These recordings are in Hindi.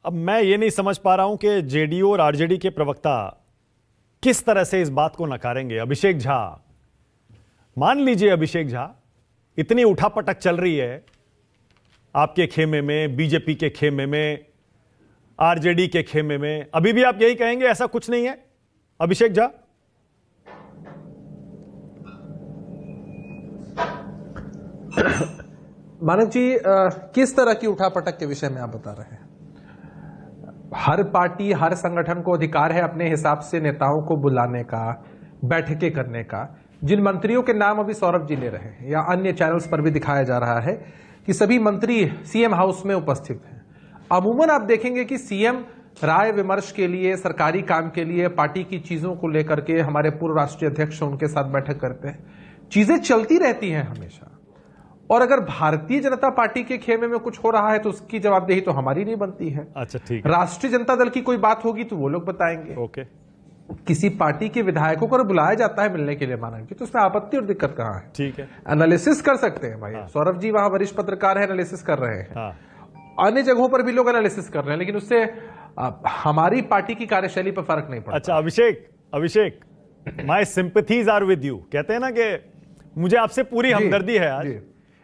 अब मैं ये नहीं समझ पा रहा हूं कि जेडीयू और आरजेडी के प्रवक्ता किस तरह से इस बात को नकारेंगे। अभिषेक झा, मान लीजिए अभिषेक झा, इतनी उठापटक चल रही है आपके खेमे में, बीजेपी के खेमे में, आरजेडी के खेमे में, अभी भी आप यही कहेंगे ऐसा कुछ नहीं है अभिषेक झा? मानक जी, किस तरह की उठापटक के विषय में आप बता रहे हैं? हर पार्टी, हर संगठन को अधिकार है अपने हिसाब से नेताओं को बुलाने का, बैठकें करने का। जिन मंत्रियों के नाम अभी सौरभ जी ले रहे हैं या अन्य चैनल्स पर भी दिखाया जा रहा है कि सभी मंत्री सीएम हाउस में उपस्थित हैं। अमूमन आप देखेंगे कि सीएम राय विमर्श के लिए, सरकारी काम के लिए, पार्टी की चीजों को लेकर के हमारे पूर्व राष्ट्रीय अध्यक्ष उनके साथ बैठक करते हैं। चीजें चलती रहती हैं हमेशा। और अगर भारतीय जनता पार्टी के खेमे में कुछ हो रहा है तो उसकी जवाबदेही तो हमारी नहीं बनती है। अच्छा, ठीक है। राष्ट्रीय जनता दल की कोई बात होगी तो वो लोग बताएंगे। ओके। किसी पार्टी के विधायकों को बुलाया जाता है मिलने के लिए मानक जी, तो उसमें आपत्ति और दिक्कत कहां है? ठीक है, एनालिसिस कर सकते हैं भाई। हाँ। सौरभ जी वहां वरिष्ठ पत्रकार है, एनालिसिस कर रहे हैं। हाँ। अन्य जगहों पर भी लोग एनालिसिस कर रहे हैं, लेकिन उससे हमारी पार्टी की कार्यशैली पर फर्क नहीं पड़ता। अच्छा अभिषेक, my sympathies are with you. कहते हैं ना कि मुझे आपसे पूरी हमदर्दी है। आज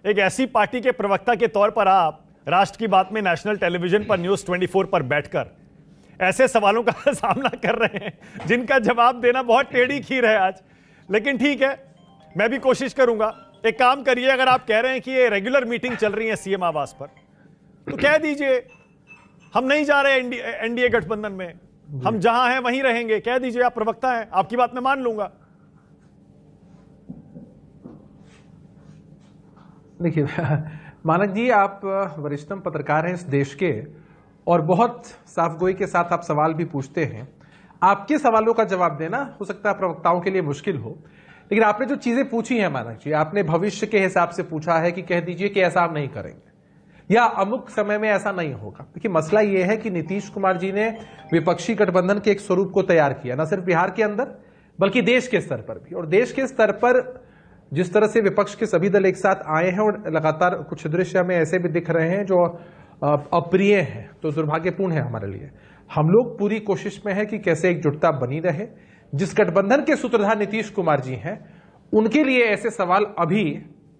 एक ऐसी पार्टी के प्रवक्ता के तौर पर आप राष्ट्र की बात में नेशनल टेलीविजन पर न्यूज 24 पर बैठकर ऐसे सवालों का सामना कर रहे हैं जिनका जवाब देना बहुत टेढ़ी खीर है आज। लेकिन ठीक है, मैं भी कोशिश करूंगा। एक काम करिए, अगर आप कह रहे हैं कि ये रेगुलर मीटिंग चल रही है सीएम आवास पर, तो कह दीजिए हम नहीं जा रहे एनडीए गठबंधन में, हम जहां हैं वहीं रहेंगे। कह दीजिए, आप प्रवक्ता हैं, आपकी बात मैं मान लूंगा। देखिए मानक जी, आप वरिष्ठतम पत्रकार हैं इस देश के और बहुत साफगोई के साथ आप सवाल भी पूछते हैं। आपके सवालों का जवाब देना हो सकता है प्रवक्ताओं के लिए मुश्किल हो, लेकिन आपने जो चीजें पूछी हैं मानक जी, आपने भविष्य के हिसाब से पूछा है कि कह दीजिए कि ऐसा आप नहीं करेंगे या अमुक समय में ऐसा नहीं होगा। देखिए, मसला यह है कि नीतीश कुमार जी ने विपक्षी गठबंधन के एक स्वरूप को तैयार किया, न सिर्फ बिहार के अंदर बल्कि देश के स्तर पर भी। और देश के स्तर पर जिस तरह से विपक्ष के सभी दल एक साथ आए हैं और लगातार कुछ दृश्य हमें ऐसे भी दिख रहे हैं जो अप्रिय हैं, तो दुर्भाग्यपूर्ण है हमारे लिए। हम लोग पूरी कोशिश में है कि कैसे एकजुटता बनी रहे। जिस गठबंधन के सूत्रधार नीतीश कुमार जी हैं, उनके लिए ऐसे सवाल अभी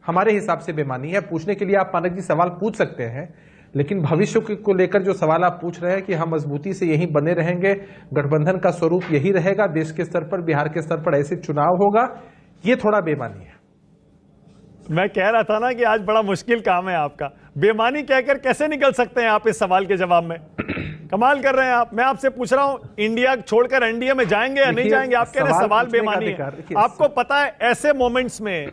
हमारे हिसाब से बेमानी है। पूछने के लिए आप मानक जी सवाल पूछ सकते हैं, लेकिन भविष्य को लेकर जो सवाल आप पूछ रहे हैं कि हम मजबूती से यहीं बने रहेंगे, गठबंधन का स्वरूप यही रहेगा, देश के स्तर पर, बिहार के स्तर पर ऐसे चुनाव होगा, ये थोड़ा बेमानी है। मैं कह रहा था ना कि आज बड़ा मुश्किल काम है आपका। बेमानी कहकर कैसे निकल सकते हैं आप इस सवाल के जवाब में? कमाल कर रहे हैं आप। मैं आपसे पूछ रहा हूं, इंडिया छोड़कर एनडीए में जाएंगे या नहीं जाएंगे? आप कह रहे हैं सवाल बेमानी है। आपको पता है ऐसे मोमेंट्स में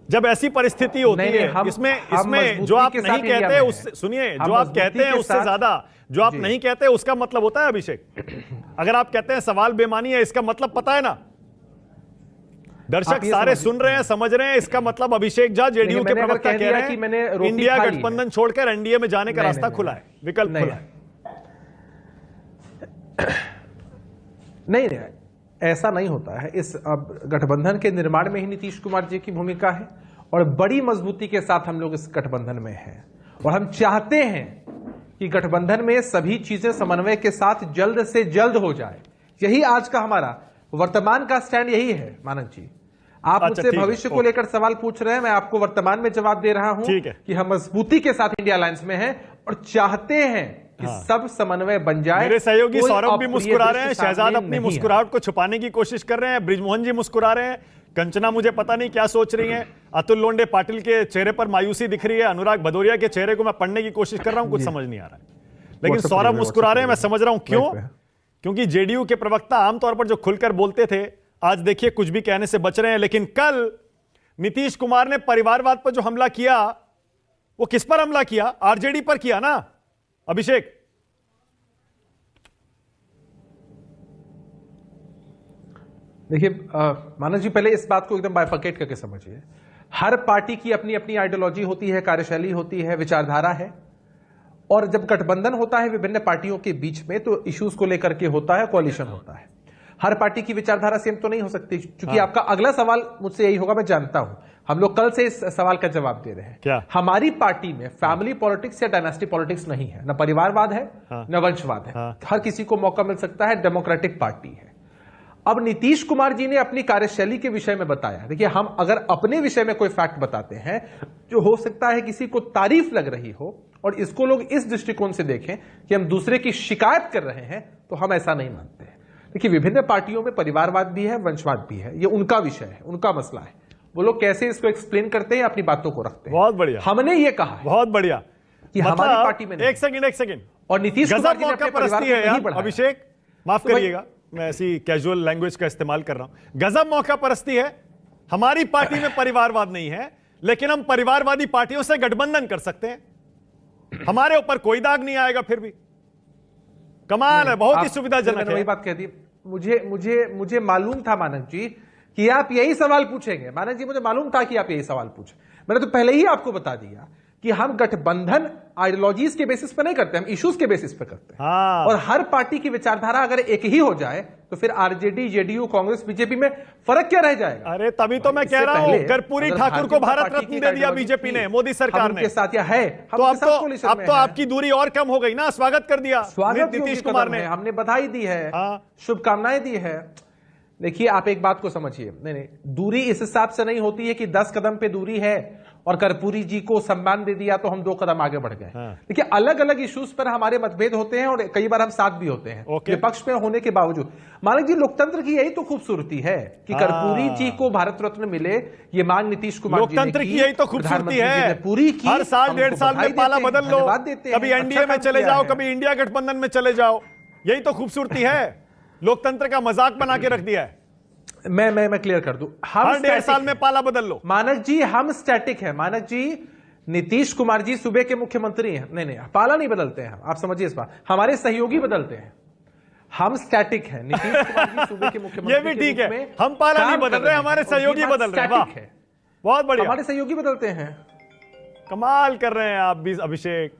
जब ऐसी परिस्थिति होती है, इसमें जो आप नहीं कहते उससे, सुनिए, जो आप कहते हैं उससे ज्यादा जो आप नहीं कहते उसका मतलब होता है अभिषेक। अगर आप कहते हैं सवाल बेमानी है, इसका मतलब पता है ना? दर्शक सारे सुन रहे हैं, समझ रहे हैं। इसका मतलब अभिषेक झा, जेडीयू के प्रवक्ता, कह रहे हैं कि इंडिया गठबंधन छोड़कर एनडीए में जाने का रास्ता खुला है, विकल्प खुला है। नहीं, ऐसा नहीं होता है। इस गठबंधन के निर्माण में ही नीतीश कुमार जी की भूमिका है और बड़ी मजबूती के साथ हम लोग इस गठबंधन में हैं और हम चाहते हैं कि गठबंधन में सभी चीजें समन्वय के साथ जल्द से जल्द हो जाए। यही आज का हमारा वर्तमान का स्टैंड यही है मानक जी। आप मुझसे भविष्य को लेकर सवाल पूछ रहे हैं, मैं आपको वर्तमान में जवाब दे रहा हूं कि हम मजबूती के साथ इंडिया अलायंस में हैं और चाहते हैं कि सब समन्वय बन जाए। मेरे सहयोगी सौरभ भी मुस्कुरा रहे हैं, शहजाद अपनी मुस्कुराहट को छुपाने की कोशिश कर रहे हैं, बृजमोहन जी मुस्कुरा रहे हैं, कंचना मुझे पता नहीं क्या सोच रही हैं, अतुल लोंडे पाटिल के चेहरे पर मायूसी दिख रही है, अनुराग भदौरिया के चेहरे को मैं पढ़ने की कोशिश कर रहा हूं, कुछ समझ नहीं आ रहा है। लेकिन सौरभ मुस्कुरा रहे हैं, मैं समझ रहा हूं क्यों। क्योंकि जेडीयू के प्रवक्ता आमतौर पर जो खुलकर बोलते थे, आज देखिए कुछ भी कहने से बच रहे हैं। लेकिन कल नीतीश कुमार ने परिवारवाद पर जो हमला किया, वो किस पर हमला किया? आरजेडी पर किया ना अभिषेक? देखिए मानस जी, पहले इस बात को एकदम बाइफर्केट करके समझिए। हर पार्टी की अपनी अपनी आइडियोलॉजी होती है, कार्यशैली होती है, विचारधारा है। और जब गठबंधन होता है विभिन्न पार्टियों के बीच में, तो इश्यूज को लेकर के होता है, कोalition होता है। हर पार्टी की विचारधारा सेम तो नहीं हो सकती। क्योंकि आपका अगला सवाल मुझसे यही होगा, मैं जानता हूं। हम लोग कल से इस सवाल का जवाब दे रहे हैं। क्या? हमारी पार्टी में फैमिली पॉलिटिक्स या डायनेस्टी पॉलिटिक्स नहीं है, न परिवारवाद है, न वंशवाद है। हर किसी को मौका मिल सकता है, डेमोक्रेटिक पार्टी है। अब नीतीश कुमार जी ने अपनी कार्यशैली के विषय में बताया। देखिए, हम अगर अपने विषय में कोई फैक्ट बताते हैं जो हो सकता है किसी को तारीफ लग रही हो और इसको लोग इस दृष्टिकोण से देखें कि हम दूसरे की शिकायत कर रहे हैं, तो हम ऐसा नहीं मानते हैं। देखिए, विभिन्न पार्टियों में परिवारवाद भी है, वंशवाद भी है, ये उनका विषय है, उनका मसला है। वो लोग कैसे इसको एक्सप्लेन करते हैं, अपनी बातों को रखते हैं। बहुत बढ़िया। हमने ये कहा है बहुत बढ़िया कि हमारी पार्टी में नहीं। एक सेकंड और नीतीश कुमार जी ने गजब अपने परिवार परस्ती को है नहीं यार बढ़ाया। अभिषेक, माफ करिएगा, मैं ऐसी कैजुअल लैंग्वेज का इस्तेमाल कर रहा हूं। गजब मौका परस्ती है। हमारी पार्टी में परिवारवाद नहीं है, लेकिन हम परिवारवादी पार्टियों से गठबंधन कर सकते हैं। हमारे ऊपर कोई दाग नहीं आएगा। फिर भी कमाल है, बहुत ही सुविधाजनक है। वही बात कह दी। मुझे मालूम था मानक जी कि आप यही सवाल पूछेंगे। मानक जी, मुझे मालूम था कि आप यही सवाल पूछे। मैंने तो पहले ही आपको बता दिया कि हम गठबंधन आइडियोलॉजीज के बेसिस पर नहीं करते, हम इश्यूज के बेसिस पर करते हैं। और हर पार्टी की विचारधारा अगर एक ही हो जाए तो फिर आरजेडी, जेडीयू, कांग्रेस, बीजेपी में फर्क क्या रह जाएगा? अरे तभी तो मैं कह रहा हूं, कर्पूरी ठाकुर को भारत रत्न दे दिया बीजेपी ने, मोदी सरकार ने। साथ या है, तो अब तो आपकी दूरी और कम हो गई ना। स्वागत कर दिया नीतीश कुमार ने, हमने बधाई दी है, शुभकामनाएं दी है। देखिए, आप एक बात को समझिए। नहीं, दूरी इस हिसाब से नहीं होती है कि 10 कदम पे दूरी है और कर्पूरी जी को सम्मान दे दिया तो हम 2 कदम आगे बढ़ गए। देखिए, अलग अलग इश्यूज पर हमारे मतभेद होते हैं और कई बार हम साथ भी होते हैं, विपक्ष में होने के बावजूद। मालिक जी, लोकतंत्र की यही तो खूबसूरती है कि कर्पूरी जी को भारत रत्न मिले, ये मांग नीतीश कुमार जी ने की। लोकतंत्र की यही तो खूबसूरती है, पूरी की। हर साल 1.5 साल में पाला बदल लो, कभी एनडीए में चले जाओ, कभी इंडिया गठबंधन में चले जाओ। यही तो खूबसूरती है। लोकतंत्र का मजाक बना के रख दिया है। मैं क्लियर कर दूं, हम हर 1.5 साल में पाला बदल लो। मानक जी, हम स्टैटिक है। मानक जी, नीतीश कुमार जी सूबे के मुख्यमंत्री हैं। नहीं, पाला नहीं बदलते हैं, आप समझिए इस बात। हमारे सहयोगी बदलते हैं, हम स्टैटिक है। नीतीश कुमार जी सूबे के मुख्यमंत्री ये भी ठीक है, हम पाला नहीं बदल रहे, हमारे सहयोगी बदल रहे हैं। बहुत बढ़िया, हमारे सहयोगी बदलते हैं। कमाल कर रहे हैं आप भी अभिषेक।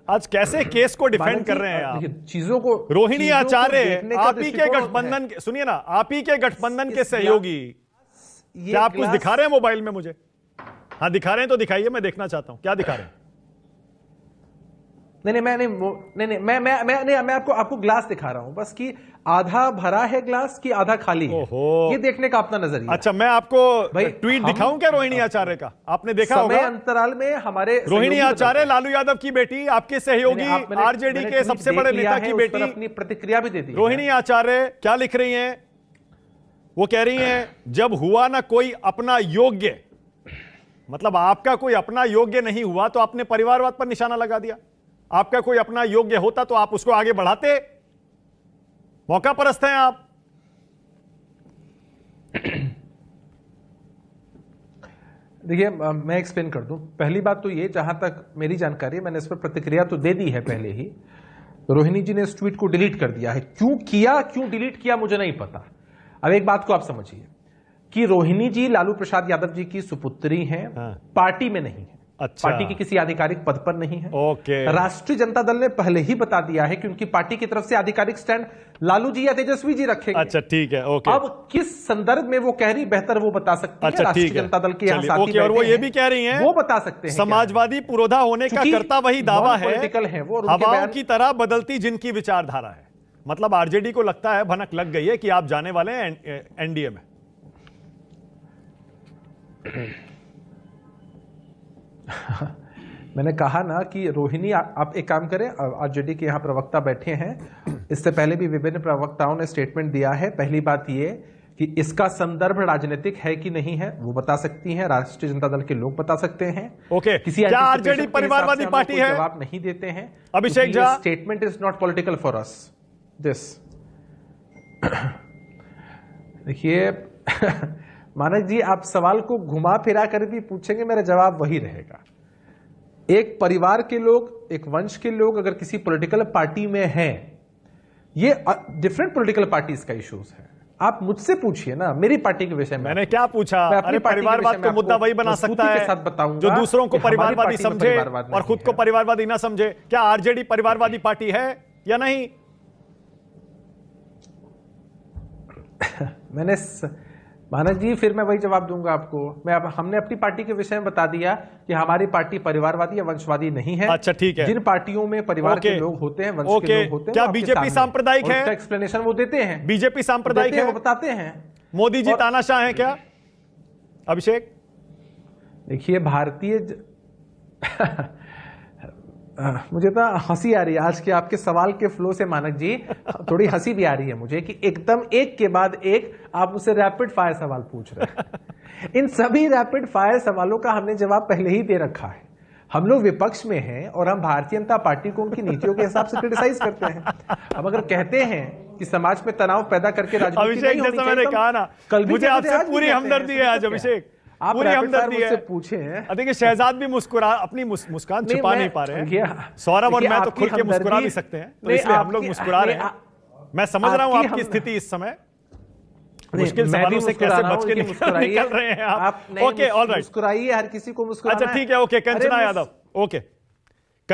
आज कैसे केस को डिफेंड कर रहे हैं आप। चीजों को, रोहिणी आचार्य आप ही के गठबंधन, सुनिए ना, आप ही के गठबंधन के सहयोगी। क्या आप कुछ दिखा रहे हैं मोबाइल में मुझे? हाँ, दिखा रहे हैं तो दिखाइए, मैं देखना चाहता हूं क्या दिखा रहे हैं। नहीं, मैं आपको ग्लास दिखा रहा हूं बस, कि आधा भरा है ग्लास कि आधा खाली है, ये देखने का अपना नजरिया। अच्छा, मैं आपको ट्वीट दिखाऊं क्या रोहिणी आचार्य का? आपने देखा होगा, समय अंतराल में हमारे रोहिणी आचार्य लालू यादव की बेटी, आपके सहयोगी, आरजेडी के सबसे बड़े नेता की बेटी, अपनी प्रतिक्रिया भी दे दी। रोहिणी आचार्य क्या लिख रही हैं? वो कह रही हैं, जब हुआ ना कोई अपना योग्य, मतलब आपका कोई अपना योग्य नहीं हुआ तो आपने परिवारवाद पर निशाना लगा दिया। आपका कोई अपना योग्य होता तो आप उसको आगे बढ़ाते। मौका परस्त हैं आप। देखिए, मैं एक्सप्लेन कर दूं। पहली बात तो ये, जहां तक मेरी जानकारी, मैंने इस पर प्रतिक्रिया तो दे दी है पहले ही। रोहिणी जी ने इस ट्वीट को डिलीट कर दिया है। क्यों डिलीट किया मुझे नहीं पता। अब एक बात को आप समझिए कि रोहिणी जी लालू प्रसाद यादव जी की सुपुत्री हैं, पार्टी में नहीं है। अच्छा। पार्टी के किसी आधिकारिक पद पर नहीं है। ओके। राष्ट्रीय जनता दल ने पहले ही बता दिया है कि उनकी पार्टी की तरफ से आधिकारिक स्टैंड लालू जी या तेजस्वी जी रखेंगे। अच्छा, ठीक है, ओके। अब किस संदर्भ में वो कह रही, बेहतर वो बता सकती है। राष्ट्रीय जनता दल के यहाँ साथी और वो ये भी कह रही हैं, वो बता सकते हैं समाजवादी पुरोधा होने का करता वही दावा है, वो हवाओं की तरह बदलती जिनकी विचारधारा है। मतलब आरजेडी को लगता है, भनक लग गई है कि आप जाने वाले हैं एनडीए में। मैंने कहा ना कि रोहिणी, आप एक काम करें, आरजेडी के यहाँ प्रवक्ता बैठे हैं, इससे पहले भी विभिन्न प्रवक्ताओं ने स्टेटमेंट दिया है। पहली बात ये कि इसका संदर्भ राजनीतिक है कि नहीं है, वो बता सकती हैं, राष्ट्रीय जनता दल के लोग बता सकते हैं। ओके, क्या आरजेडी परिवारवादी पार्टी है? जवाब नहीं देते हैं। Abhishek Jha, statement is not political for us this. देखिए मानक जी, आप सवाल को घुमा फिरा कर भी पूछेंगे, मेरा जवाब वही रहेगा। एक परिवार के लोग, एक वंश के लोग अगर किसी पॉलिटिकल पार्टी में हैं, ये डिफरेंट पॉलिटिकल पार्टीज का इश्यूज है। आप मुझसे पूछिए ना मेरी पार्टी के विषय में। मैंने क्या पूछा? अरे परिवारवाद को मुद्दा वही बना सकता है साथ बताऊंगा, जो दूसरों को परिवारवादी समझे और खुद को परिवारवादी ना समझे। क्या आरजेडी परिवारवादी पार्टी है या नहीं? मानक जी फिर मैं वही जवाब दूंगा आपको। हमने अपनी पार्टी के विषय में बता दिया कि हमारी पार्टी परिवारवादी या वंशवादी नहीं है। अच्छा ठीक है। जिन पार्टियों में परिवार के लोग होते हैं, वंश के लोग होते हैं, क्या बीजेपी सांप्रदायिक है? उसका एक्सप्लेनेशन वो देते हैं। बीजेपी सांप्रदायिक है, वो बताते हैं। मोदी जी तानाशाह हैं क्या? अभिषेक देखिए भारतीय मुझे तो हंसी आ रही है आज के आपके सवाल के फ्लो से मानक जी, थोड़ी हंसी भी आ रही है मुझे कि एकदम एक के बाद एक आप मुझसे रैपिड फायर सवाल पूछ रहे हैं। इन सभी रैपिड फायर सवालों का हमने जवाब पहले ही दे रखा है। हम लोग विपक्ष में हैं और हम भारतीय जनता पार्टी को उनकी नीतियों के हिसाब से क्रिटिसाइज करते हैं। हम अगर कहते हैं कि समाज में तनाव पैदा करके राजनीति अभिषेक नहीं होनी जैसा मैंने चाहिए, कहा ना, मुझे आपसे पूरी हमदर्दी है आज अभिषेक, आप पूरी हमदर्दी है। पूछे हैं। देखिए शहजाद भी अपनी मुस्कान छुपा नहीं पा रहे हैं। सौरभ और मैं तो खुल के मुस्कुरा भी सकते हैं, तो इसलिए हम लोग मुस्कुरा रहे हैं। मैं समझ रहा हूं आपकी स्थिति इस समय, मुश्किल सवालों से कैसे बच के निकल रहे हैं आप। ओके ऑलराइट, मुस्कुराइए, हर किसी को मुस्कुराना है। अच्छा ठीक है, ओके कंचना यादव, ओके।